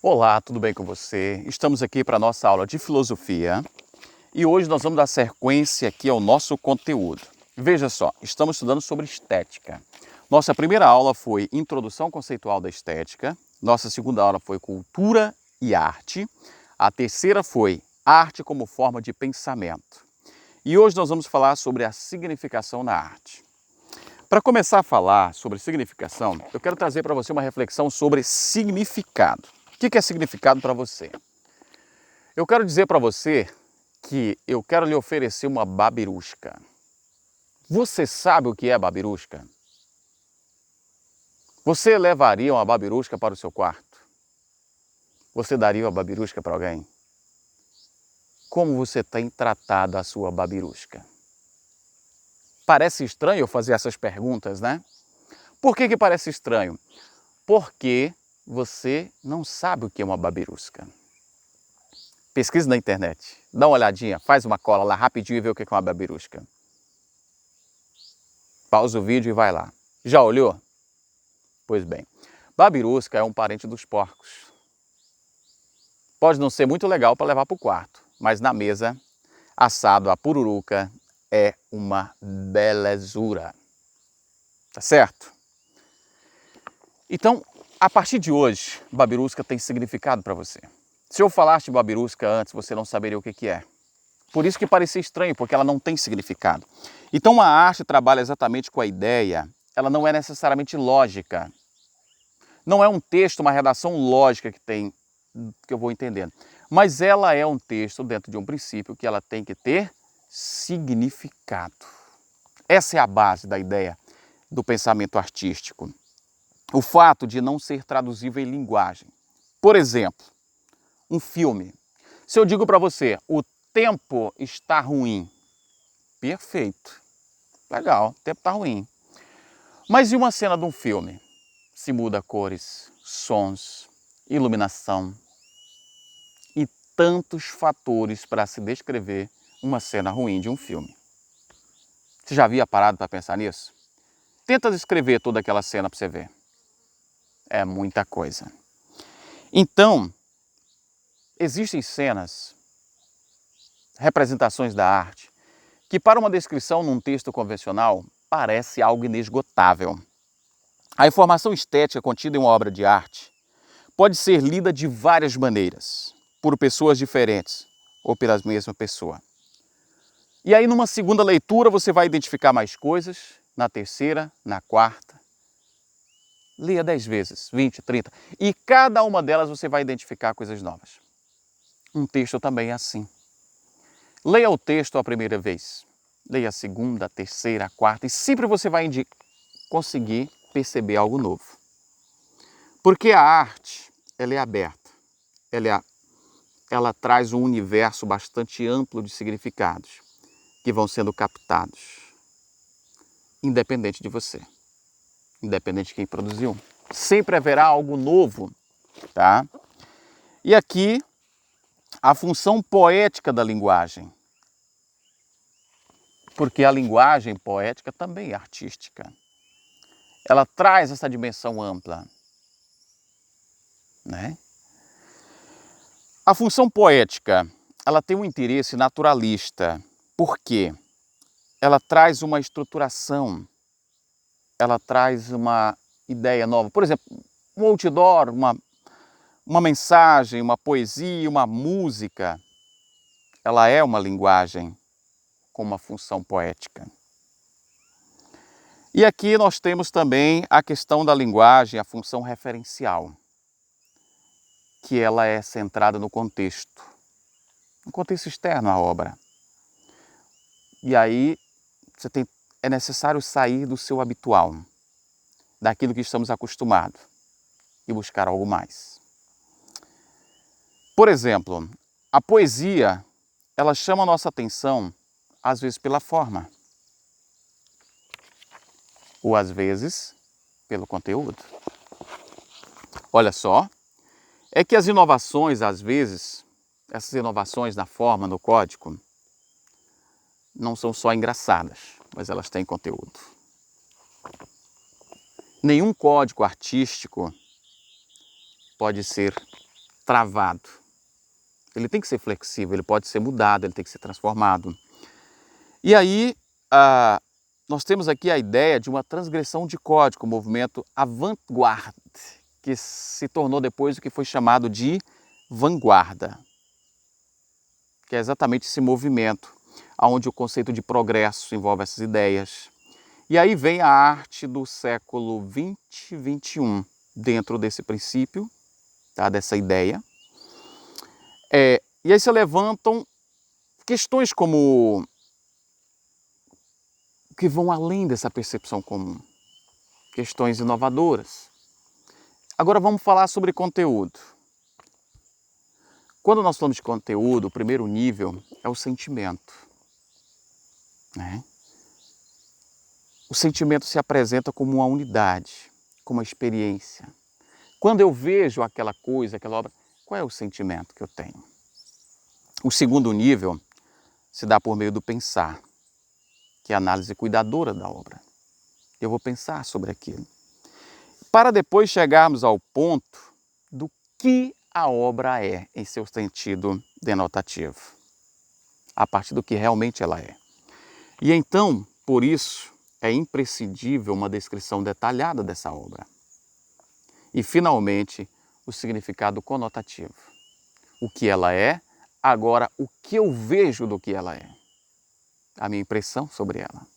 Olá, tudo bem com você? Estamos aqui para a nossa aula de filosofia e hoje nós vamos dar sequência aqui ao nosso conteúdo. Veja só, estamos estudando sobre estética. Nossa primeira aula foi Introdução Conceitual da Estética, nossa segunda aula foi Cultura e Arte, a terceira foi Arte como Forma de Pensamento. E hoje nós vamos falar sobre a significação na arte. Para começar a falar sobre significação, eu quero trazer para você uma reflexão sobre significado. O que é significado para você? Eu quero dizer para você que eu quero lhe oferecer uma babirusca. Você sabe o que é babirusca? Você levaria uma babirusca para o seu quarto? Você daria uma babirusca para alguém? Como você tem tratado a sua babirusca? Parece estranho eu fazer essas perguntas, né? Por que parece estranho? Porque você não sabe o que é uma babirusca. Pesquise na internet, dá uma olhadinha, faz uma cola lá rapidinho e vê o que é uma babirusca. Pausa o vídeo e vai lá. Já olhou? Pois bem, babirusca é um parente dos porcos. Pode não ser muito legal para levar para o quarto, mas na mesa, assado a pururuca é uma belezura. Tá certo? Então, a partir de hoje, babirusca tem significado para você. Se eu falasse de babirusca antes, você não saberia o que é. Por isso que parecia estranho, porque ela não tem significado. Então a arte trabalha exatamente com a ideia, ela não é necessariamente lógica. Não é um texto, uma redação lógica que eu vou entendendo. Mas ela é um texto dentro de um princípio que ela tem que ter significado. Essa é a base da ideia do pensamento artístico. O fato de não ser traduzível em linguagem. Por exemplo, um filme. Se eu digo para você, o tempo está ruim. Perfeito. Legal, o tempo está ruim. Mas e uma cena de um filme? Se muda cores, sons, iluminação e tantos fatores para se descrever uma cena ruim de um filme. Você já havia parado para pensar nisso? Tenta descrever toda aquela cena para você ver. É muita coisa. Então, existem cenas, representações da arte, que para uma descrição num texto convencional parece algo inesgotável. A informação estética contida em uma obra de arte pode ser lida de várias maneiras, por pessoas diferentes ou pela mesma pessoa. E aí numa segunda leitura você vai identificar mais coisas, na terceira, na quarta. Leia 10 vezes, 20, 30. E cada uma delas você vai identificar coisas novas. Um texto também é assim. Leia o texto a primeira vez. Leia a segunda, a terceira, a quarta. E sempre você vai conseguir perceber algo novo. Porque a arte, ela é aberta. Ela traz um universo bastante amplo de significados que vão sendo captados. Independente de você. Independente de quem produziu. Sempre haverá algo novo, tá? E aqui, a função poética da linguagem. Porque a linguagem poética também é artística. Ela traz essa dimensão ampla, né? A função poética, ela tem um interesse naturalista. Por quê? Ela traz uma estruturação, ela traz uma ideia nova. Por exemplo, um outdoor, uma mensagem, uma poesia, uma música, ela é uma linguagem com uma função poética. E aqui nós temos também a questão da linguagem, a função referencial, que ela é centrada no contexto externo à obra. E aí é necessário sair do seu habitual, daquilo que estamos acostumados, e buscar algo mais. Por exemplo, a poesia, ela chama a nossa atenção, às vezes pela forma, ou às vezes pelo conteúdo. Olha só, é que as inovações, às vezes, essas inovações na forma, no código, não são só engraçadas, mas elas têm conteúdo. Nenhum código artístico pode ser travado. Ele tem que ser flexível, ele pode ser mudado, ele tem que ser transformado. E aí, nós temos aqui a ideia de uma transgressão de código, o movimento avant-garde, que se tornou depois o que foi chamado de vanguarda, que é exatamente esse movimento, onde o conceito de progresso envolve essas ideias. E aí vem a arte do século XX e XXI, dentro desse princípio, tá, dessa ideia. E aí se levantam questões como que vão além dessa percepção comum, questões inovadoras. Agora vamos falar sobre conteúdo. Quando nós falamos de conteúdo, o primeiro nível é o sentimento, né? O sentimento se apresenta como uma unidade, como uma experiência. Quando eu vejo aquela coisa, aquela obra, qual é o sentimento que eu tenho? O segundo nível se dá por meio do pensar, que é a análise cuidadora da obra. Eu vou pensar sobre aquilo. Para depois chegarmos ao ponto do que a obra é, em seu sentido denotativo, a partir do que realmente ela é. E então, por isso, é imprescindível uma descrição detalhada dessa obra. E, finalmente, o significado conotativo. O que ela é, agora o que eu vejo do que ela é. A minha impressão sobre ela.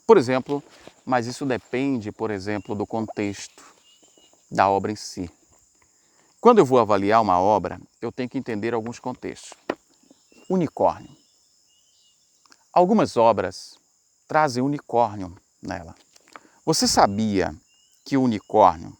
Por exemplo, mas isso depende, por exemplo, do contexto da obra em si. Quando eu vou avaliar uma obra, eu tenho que entender alguns contextos. Unicórnio. Algumas obras trazem unicórnio nela. Você sabia que o unicórnio,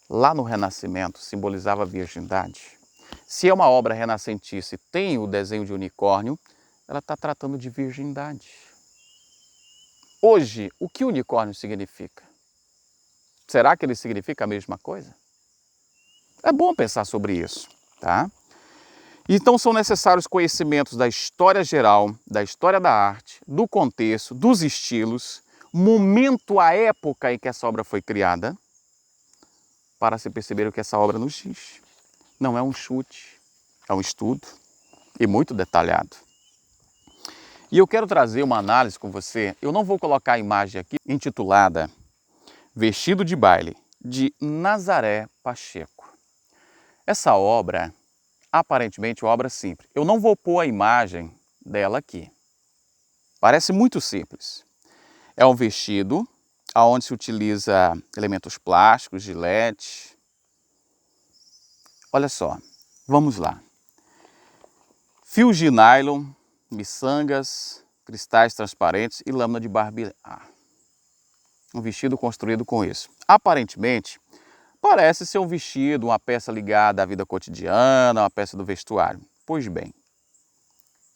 lá no Renascimento, simbolizava a virgindade? Se é uma obra renascentista e tem o desenho de unicórnio, ela está tratando de virgindade. Hoje, o que unicórnio significa? Será que ele significa a mesma coisa? É bom pensar sobre isso, tá? Então são necessários conhecimentos da história geral, da história da arte, do contexto, dos estilos, momento, a época em que essa obra foi criada, para se perceber o que essa obra nos diz. Não é um chute, é um estudo e muito detalhado. E eu quero trazer uma análise com você. Eu não vou colocar a imagem aqui, intitulada Vestido de Baile, de Nazaré Pacheco. Essa obra, aparentemente, uma obra simples. Eu não vou pôr a imagem dela aqui. Parece muito simples. É um vestido onde se utiliza elementos plásticos, gilete. Olha só, vamos lá. Fios de nylon, miçangas, cristais transparentes e lâmina de barbear. Um vestido construído com isso. Aparentemente, parece ser um vestido, uma peça ligada à vida cotidiana, uma peça do vestuário. Pois bem,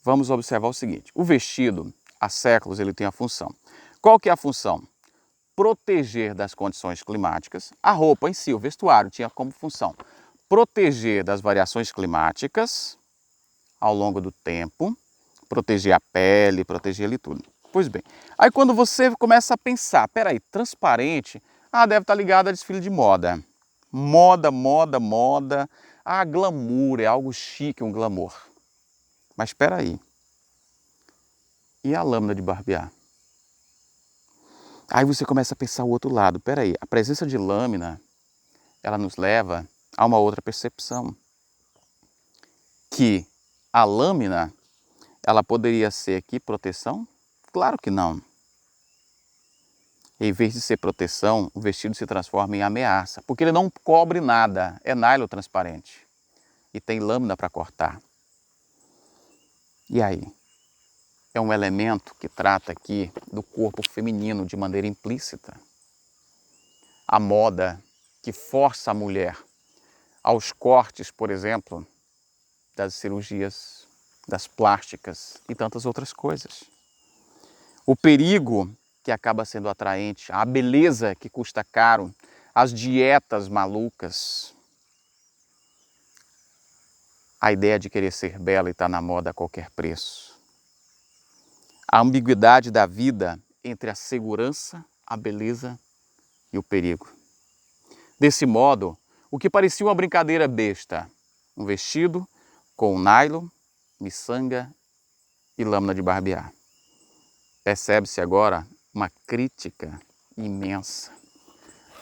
vamos observar o seguinte. O vestido, há séculos, ele tem a função. Qual que é a função? Proteger das condições climáticas. A roupa em si, o vestuário, tinha como função proteger das variações climáticas ao longo do tempo, proteger a pele, proteger ali tudo. Pois bem, aí quando você começa a pensar, peraí, transparente, deve estar ligado a desfile de moda. Moda, moda, moda, glamour, é algo chique, um glamour. Mas espera aí, e a lâmina de barbear? Aí você começa a pensar o outro lado, peraí, a presença de lâmina, ela nos leva a uma outra percepção. Que a lâmina, ela poderia ser aqui proteção? Claro que não. Em vez de ser proteção, o vestido se transforma em ameaça, porque ele não cobre nada, é nylon transparente e tem lâmina para cortar. E aí? É um elemento que trata aqui do corpo feminino de maneira implícita. A moda que força a mulher aos cortes, por exemplo, das cirurgias, das plásticas e tantas outras coisas. O perigo que acaba sendo atraente, a beleza que custa caro, as dietas malucas, a ideia de querer ser bela e estar na moda a qualquer preço. A ambiguidade da vida entre a segurança, a beleza e o perigo. Desse modo, O que parecia uma brincadeira besta, um vestido com nylon, miçanga e lâmina de barbear. Percebe-se agora uma crítica imensa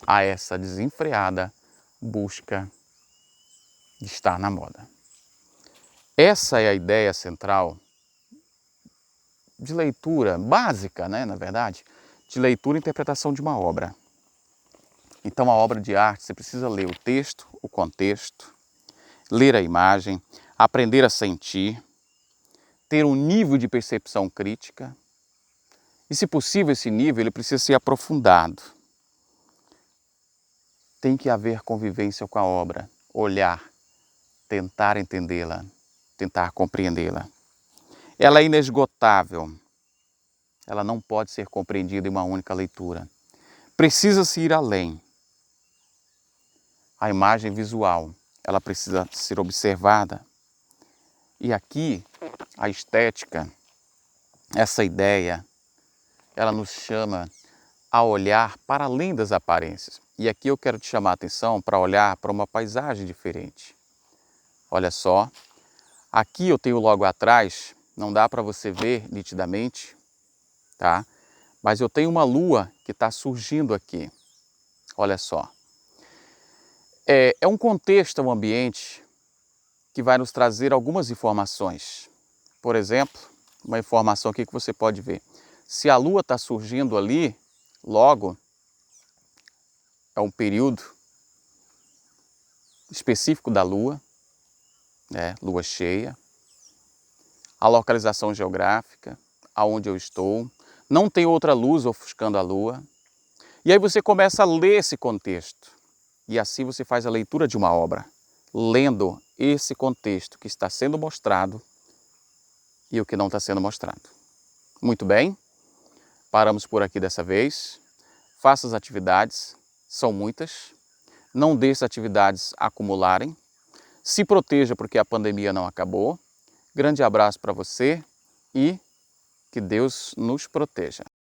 a essa desenfreada busca de estar na moda. Essa é a ideia central de leitura básica, né, na verdade, de leitura e interpretação de uma obra. Então, a obra de arte, você precisa ler o texto, o contexto, ler a imagem, aprender a sentir, ter um nível de percepção crítica e, se possível, esse nível ele precisa ser aprofundado. Tem que haver convivência com a obra, olhar, tentar entendê-la, tentar compreendê-la. Ela é inesgotável, ela não pode ser compreendida em uma única leitura. Precisa-se ir além. A imagem visual, ela precisa ser observada. E aqui, a estética, essa ideia, ela nos chama a olhar para além das aparências. E aqui eu quero te chamar a atenção para olhar para uma paisagem diferente. Olha só, aqui eu tenho logo atrás, não dá para você ver nitidamente, tá? Mas eu tenho uma lua que está surgindo aqui. Olha só. É um contexto, um ambiente que vai nos trazer algumas informações. Por exemplo, uma informação aqui que você pode ver. Se a lua está surgindo ali, logo, é um período específico da lua, né? Lua cheia, a localização geográfica, aonde eu estou, não tem outra luz ofuscando a lua. E aí você começa a ler esse contexto. E assim você faz a leitura de uma obra, lendo esse contexto que está sendo mostrado e o que não está sendo mostrado. Muito bem, paramos por aqui dessa vez. Faça as atividades, são muitas. Não deixe as atividades acumularem. Se proteja porque a pandemia não acabou. Grande abraço para você e que Deus nos proteja.